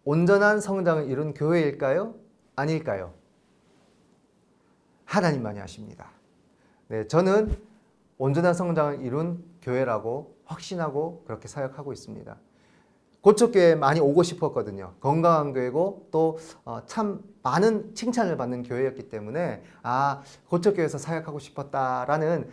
온전한 성장을 이룬 교회일까요? 아닐까요? 하나님만이 아십니다. 네, 저는 온전한 성장을 이룬 교회라고 확신하고 그렇게 사역하고 있습니다. 고척교회에 많이 오고 싶었거든요. 건강한 교회고 또 참 많은 칭찬을 받는 교회였기 때문에 고척교회에서 사역하고 싶다라는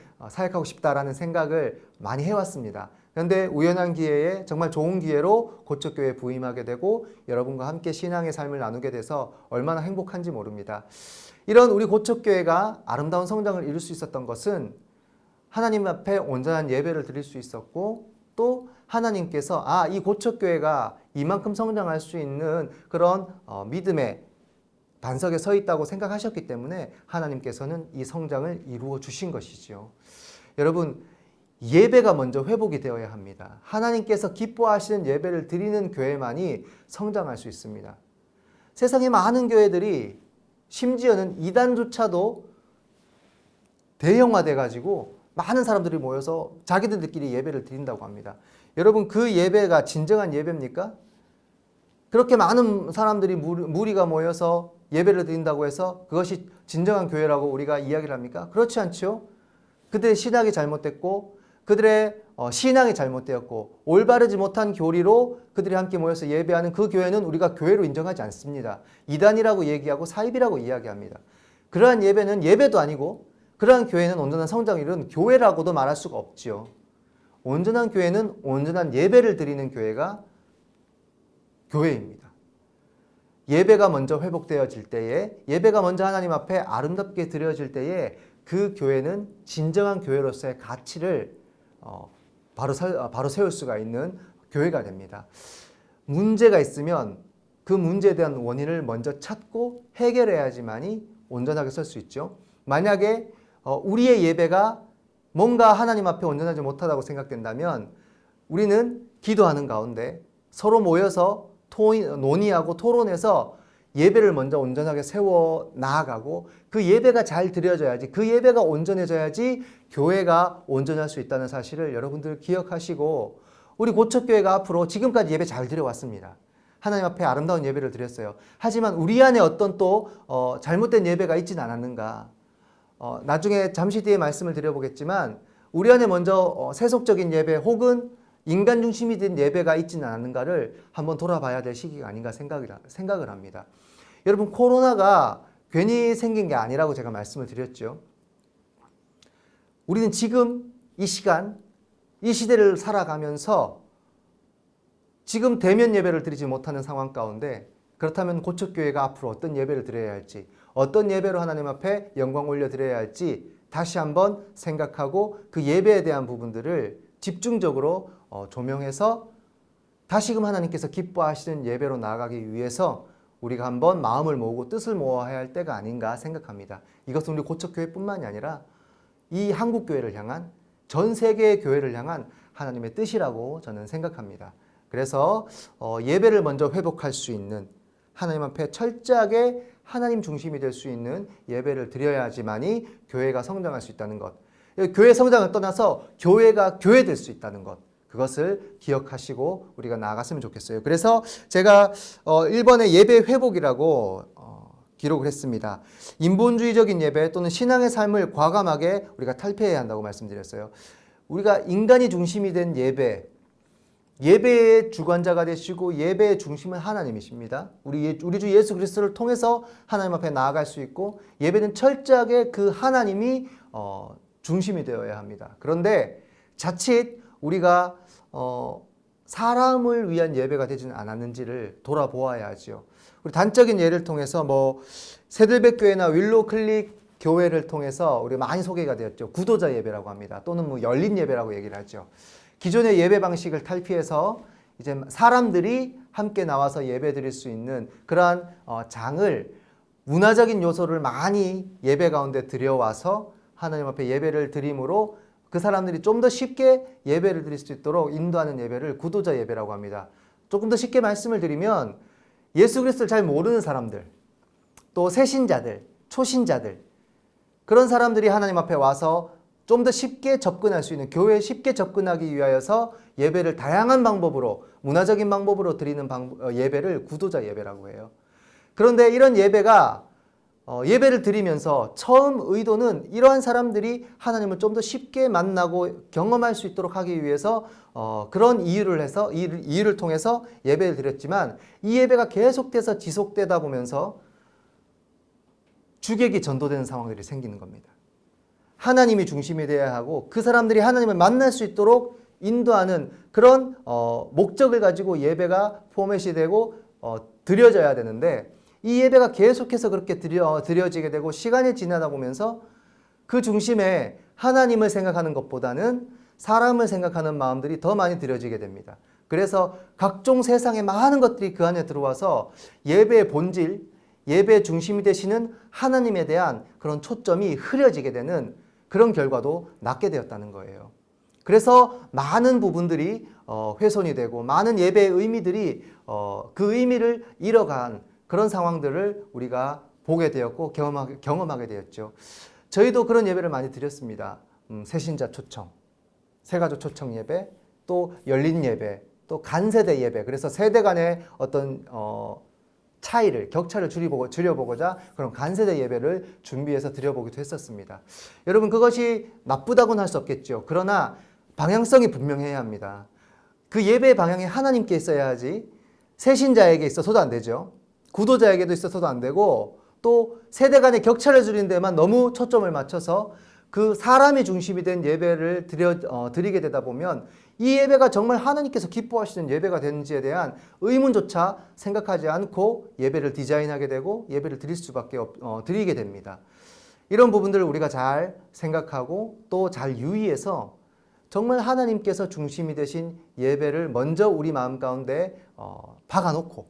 생각을 많이 해왔습니다. 그런데 우연한 기회에 정말 좋은 기회로 고척교회에 부임하게 되고 여러분과 함께 신앙의 삶을 나누게 돼서 얼마나 행복한지 모릅니다. 이런 우리 고척교회가 아름다운 성장을 이룰 수 있었던 것은 하나님 앞에 온전한 예배를 드릴 수 있었고 또 하나님께서 이 고척교회가 이만큼 성장할 수 있는 그런 믿음의 반석에 서 있다고 생각하셨기 때문에 하나님께서는 이 성장을 이루어 주신 것이죠. 여러분, 예배가 먼저 회복이 되어야 합니다. 하나님께서 기뻐하시는 예배를 드리는 교회만이 성장할 수 있습니다. 세상에 많은 교회들이 심지어는 이단조차도 대형화돼 가지고 많은 사람들이 모여서 자기들끼리 예배를 드린다고 합니다. 여러분, 그 예배가 진정한 예배입니까? 그렇게 많은 사람들이 무리가 모여서 예배를 드린다고 해서 그것이 진정한 교회라고 우리가 이야기를 합니까? 그렇지 않죠. 그들의 신학이 잘못됐고 그들의 신앙이 잘못되었고 올바르지 못한 교리로 그들이 함께 모여서 예배하는 그 교회는 우리가 교회로 인정하지 않습니다. 이단이라고 얘기하고 사입이라고 이야기합니다. 그러한 예배는 예배도 아니고 그러한 교회는 온전한 성장을 이룬 교회라고도 말할 수가 없지요. 온전한 교회는 온전한 예배를 드리는 교회가 교회입니다. 예배가 먼저 회복되어질 때에, 예배가 먼저 하나님 앞에 아름답게 드려질 때에 그 교회는 진정한 교회로서의 가치를 바로 세울 수가 있는 교회가 됩니다. 문제가 있으면 그 문제에 대한 원인을 먼저 찾고 해결해야지만이 온전하게 설 수 있죠. 만약에 우리의 예배가 뭔가 하나님 앞에 온전하지 못하다고 생각된다면 우리는 기도하는 가운데 서로 모여서 논의하고 토론해서 예배를 먼저 온전하게 세워 나아가고 그 예배가 잘 드려져야지, 그 예배가 온전해져야지 교회가 온전할 수 있다는 사실을 여러분들 기억하시고, 우리 고척교회가 앞으로 지금까지 예배 잘 드려왔습니다. 하나님 앞에 아름다운 예배를 드렸어요. 하지만 우리 안에 어떤 또 잘못된 예배가 있지는 않았는가. 나중에 잠시 뒤에 말씀을 드려보겠지만 우리 안에 먼저 세속적인 예배 혹은 인간 중심이 된 예배가 있지는 않은가를 한번 돌아봐야 될 시기가 아닌가 생각을 합니다. 여러분, 코로나가 괜히 생긴 게 아니라고 제가 말씀을 드렸죠. 우리는 지금 이 시간, 이 시대를 살아가면서 지금 대면 예배를 드리지 못하는 상황 가운데, 그렇다면 고척교회가 앞으로 어떤 예배를 드려야 할지, 어떤 예배로 하나님 앞에 영광 올려드려야 할지 다시 한번 생각하고 그 예배에 대한 부분들을 집중적으로 조명해서 다시금 하나님께서 기뻐하시는 예배로 나아가기 위해서 우리가 한번 마음을 모으고 뜻을 모아야 할 때가 아닌가 생각합니다. 이것은 우리 고척교회뿐만이 아니라 이 한국교회를 향한, 전 세계의 교회를 향한 하나님의 뜻이라고 저는 생각합니다. 그래서 예배를 먼저 회복할 수 있는, 하나님 앞에 철저하게 하나님 중심이 될 수 있는 예배를 드려야지만이 교회가 성장할 수 있다는 것, 교회 성장을 떠나서 교회가 교회될 수 있다는 것, 그것을 기억하시고 우리가 나아갔으면 좋겠어요. 그래서 제가 1번에 예배 회복이라고 기록을 했습니다. 인본주의적인 예배 또는 신앙의 삶을 과감하게 우리가 탈피해야 한다고 말씀드렸어요. 우리가 인간이 중심이 된 예배의 주관자가 되시고 예배의 중심은 하나님이십니다. 우리 주 예수 그리스도를 통해서 하나님 앞에 나아갈 수 있고, 예배는 철저하게 그 하나님이 중심이 되어야 합니다. 그런데 자칫 우리가 사람을 위한 예배가 되지는 않았는지를 돌아보아야 하죠. 우리 단적인 예를 통해서 세들백교회나 윌로클릭 교회를 통해서 우리 많이 소개가 되었죠. 구도자 예배라고 합니다. 또는 열린 예배라고 얘기를 하죠. 기존의 예배 방식을 탈피해서 이제 사람들이 함께 나와서 예배 드릴 수 있는 그러한 장을, 문화적인 요소를 많이 예배 가운데 들여와서 하나님 앞에 예배를 드림으로 그 사람들이 좀 더 쉽게 예배를 드릴 수 있도록 인도하는 예배를 구도자 예배라고 합니다. 조금 더 쉽게 말씀을 드리면 예수 그리스도를 잘 모르는 사람들, 또 새신자들, 초신자들, 그런 사람들이 하나님 앞에 와서 좀 더 쉽게 접근할 수 있는, 교회에 쉽게 접근하기 위하여서 예배를 다양한 방법으로, 문화적인 방법으로 드리는 예배를 구도자 예배라고 해요. 그런데 이런 예배가 예배를 드리면서 처음 의도는 이러한 사람들이 하나님을 좀 더 쉽게 만나고 경험할 수 있도록 하기 위해서 그런 이유를 통해서 예배를 드렸지만, 이 예배가 계속돼서 지속되다 보면서 주객이 전도되는 상황들이 생기는 겁니다. 하나님이 중심이 되어야 하고 그 사람들이 하나님을 만날 수 있도록 인도하는 그런 목적을 가지고 예배가 포맷이 되고 드려져야 되는데 이 예배가 계속해서 그렇게 드려지게 되고 시간이 지나다 보면서 그 중심에 하나님을 생각하는 것보다는 사람을 생각하는 마음들이 더 많이 드려지게 됩니다. 그래서 각종 세상의 많은 것들이 그 안에 들어와서 예배의 본질, 예배의 중심이 되시는 하나님에 대한 그런 초점이 흐려지게 되는 그런 결과도 낳게 되었다는 거예요. 그래서 많은 부분들이 훼손이 되고 많은 예배의 의미들이 그 의미를 잃어간 그런 상황들을 우리가 보게 되었고 경험하게 되었죠. 저희도 그런 예배를 많이 드렸습니다. 새신자 초청, 새가족 초청 예배, 또 열린 예배, 또 간세대 예배. 그래서 세대 간의 어떤 차이를, 격차를 줄여보고자 그런 간세대 예배를 준비해서 드려보기도 했었습니다. 여러분, 그것이 나쁘다고는 할 수 없겠죠. 그러나 방향성이 분명해야 합니다. 그 예배의 방향이 하나님께 있어야 하지 새신자에게 있어서도 안 되죠. 구도자에게도 있어서도 안 되고 또 세대 간의 격차를 줄이는 데만 너무 초점을 맞춰서 그 사람이 중심이 된 예배를 드리게 되다 보면 이 예배가 정말 하나님께서 기뻐하시는 예배가 되는지에 대한 의문조차 생각하지 않고 예배를 디자인하게 되고 예배를 드릴 수밖에 드리게 됩니다. 이런 부분들을 우리가 잘 생각하고 또 잘 유의해서 정말 하나님께서 중심이 되신 예배를 먼저 우리 마음 가운데 박아놓고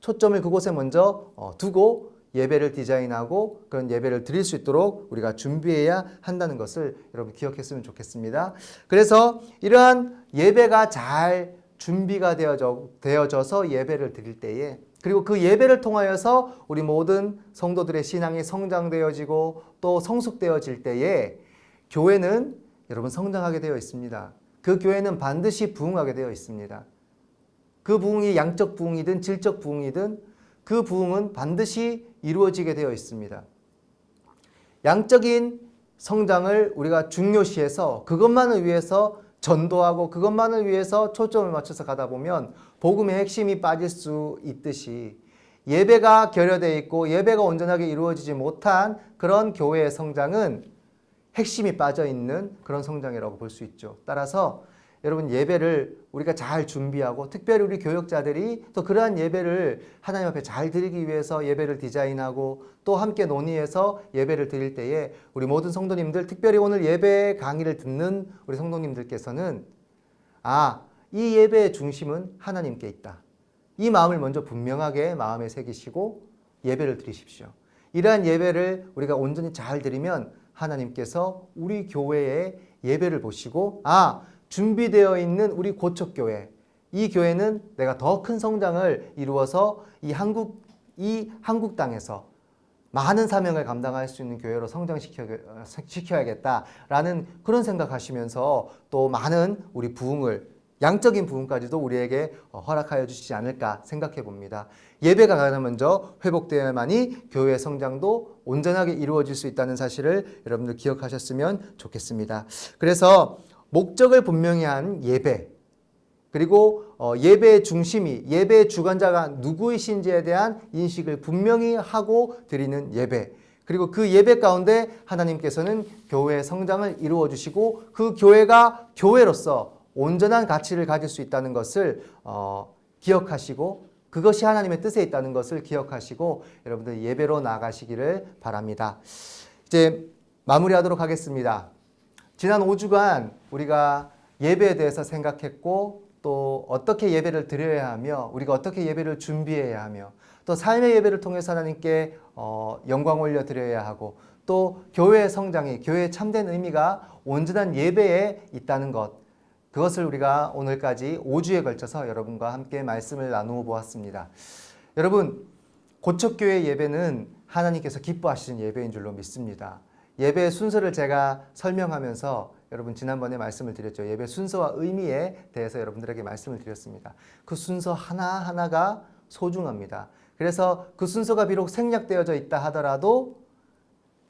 초점을 그곳에 먼저 두고 예배를 디자인하고 그런 예배를 드릴 수 있도록 우리가 준비해야 한다는 것을 여러분 기억했으면 좋겠습니다. 그래서 이러한 예배가 잘 준비가 되어져서 예배를 드릴 때에 그리고 그 예배를 통하여서 우리 모든 성도들의 신앙이 성장되어지고 또 성숙되어질 때에 교회는 여러분 성장하게 되어 있습니다. 그 교회는 반드시 부흥하게 되어 있습니다. 그 부흥이 양적 부흥이든 질적 부흥이든 그 부흥은 반드시 이루어지게 되어 있습니다. 양적인 성장을 우리가 중요시해서 그것만을 위해서 전도하고 그것만을 위해서 초점을 맞춰서 가다 보면 복음의 핵심이 빠질 수 있듯이 예배가 결여되어 있고 예배가 온전하게 이루어지지 못한 그런 교회의 성장은 핵심이 빠져 있는 그런 성장이라고 볼 수 있죠. 따라서 여러분 예배를 우리가 잘 준비하고 특별히 우리 교역자들이 또 그러한 예배를 하나님 앞에 잘 드리기 위해서 예배를 디자인하고 또 함께 논의해서 예배를 드릴 때에 우리 모든 성도님들 특별히 오늘 예배 강의를 듣는 우리 성도님들께서는 이 예배의 중심은 하나님께 있다. 이 마음을 먼저 분명하게 마음에 새기시고 예배를 드리십시오. 이러한 예배를 우리가 온전히 잘 드리면 하나님께서 우리 교회의 예배를 보시고 준비되어 있는 우리 고척교회, 이 교회는 내가 더 큰 성장을 이루어서 이 한국 땅에서 많은 사명을 감당할 수 있는 교회로 성장시켜야겠다라는 그런 생각하시면서 또 많은 우리 부흥을 양적인 부흥까지도 우리에게 허락하여 주시지 않을까 생각해 봅니다. 예배가 가장 먼저 회복되어야만이 교회의 성장도 온전하게 이루어질 수 있다는 사실을 여러분들 기억하셨으면 좋겠습니다. 그래서 목적을 분명히 한 예배, 그리고 예배의 중심이, 예배의 주관자가 누구이신지에 대한 인식을 분명히 하고 드리는 예배, 그리고 그 예배 가운데 하나님께서는 교회의 성장을 이루어 주시고 그 교회가 교회로서 온전한 가치를 가질 수 있다는 것을 기억하시고 그것이 하나님의 뜻에 있다는 것을 기억하시고 여러분들 예배로 나가시기를 바랍니다. 이제 마무리하도록 하겠습니다. 지난 5주간 우리가 예배에 대해서 생각했고 또 어떻게 예배를 드려야 하며 우리가 어떻게 예배를 준비해야 하며 또 삶의 예배를 통해서 하나님께 영광 올려 드려야 하고 또 교회의 성장이 교회의 참된 의미가 온전한 예배에 있다는 것, 그것을 우리가 오늘까지 5주에 걸쳐서 여러분과 함께 말씀을 나누어 보았습니다. 여러분, 고척교회 예배는 하나님께서 기뻐하시는 예배인 줄로 믿습니다. 예배의 순서를 제가 설명하면서 여러분 지난번에 말씀을 드렸죠. 예배 순서와 의미에 대해서 여러분들에게 말씀을 드렸습니다. 그 순서 하나하나가 소중합니다. 그래서 그 순서가 비록 생략되어져 있다 하더라도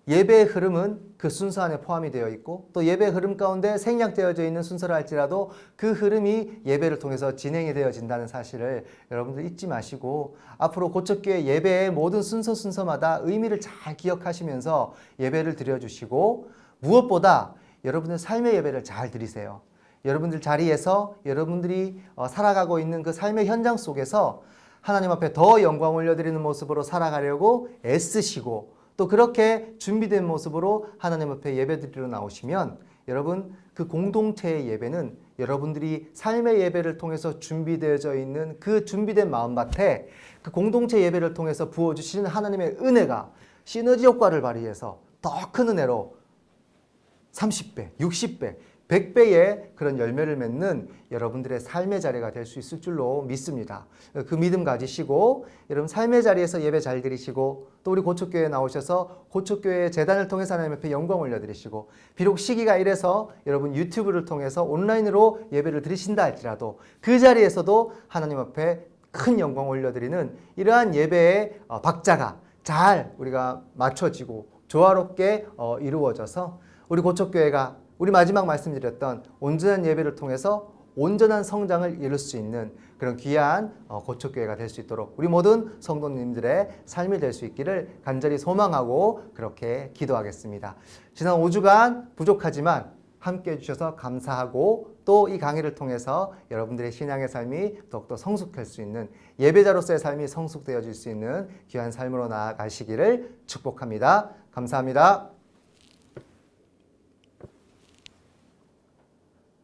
예배의 흐름은 그 순서 안에 포함이 되어 있고 또 예배의 흐름 가운데 생략되어져 있는 순서라 할지라도 그 흐름이 예배를 통해서 진행이 되어진다는 사실을 여러분들 잊지 마시고 앞으로 고척교회 예배의 모든 순서마다 의미를 잘 기억하시면서 예배를 드려주시고 무엇보다 여러분의 삶의 예배를 잘 드리세요. 여러분들 자리에서 여러분들이 살아가고 있는 그 삶의 현장 속에서 하나님 앞에 더 영광 올려드리는 모습으로 살아가려고 애쓰시고 또 그렇게 준비된 모습으로 하나님 앞에 예배드리러 나오시면 여러분 그 공동체의 예배는 여러분들이 삶의 예배를 통해서 준비되어져 있는 그 준비된 마음밭에 그 공동체 예배를 통해서 부어주시는 하나님의 은혜가 시너지 효과를 발휘해서 더 큰 은혜로 30배, 60배, 100배의 그런 열매를 맺는 여러분들의 삶의 자리가 될 수 있을 줄로 믿습니다. 그 믿음 가지시고 여러분 삶의 자리에서 예배 잘 드리시고 또 우리 고척교회에 나오셔서 고척교회 재단을 통해서 하나님 앞에 영광 올려드리시고 비록 시기가 이래서 여러분 유튜브를 통해서 온라인으로 예배를 드리신다 할지라도 그 자리에서도 하나님 앞에 큰 영광 올려드리는 이러한 예배의 박자가 잘 우리가 맞춰지고 조화롭게 이루어져서 우리 고척교회가 우리 마지막 말씀드렸던 온전한 예배를 통해서 온전한 성장을 이룰 수 있는 그런 귀한 고척교회가 될 수 있도록 우리 모든 성도님들의 삶이 될 수 있기를 간절히 소망하고 그렇게 기도하겠습니다. 지난 5주간 부족하지만 함께해 주셔서 감사하고 또 이 강의를 통해서 여러분들의 신앙의 삶이 더욱더 성숙할 수 있는 예배자로서의 삶이 성숙되어질 수 있는 귀한 삶으로 나아가시기를 축복합니다. 감사합니다.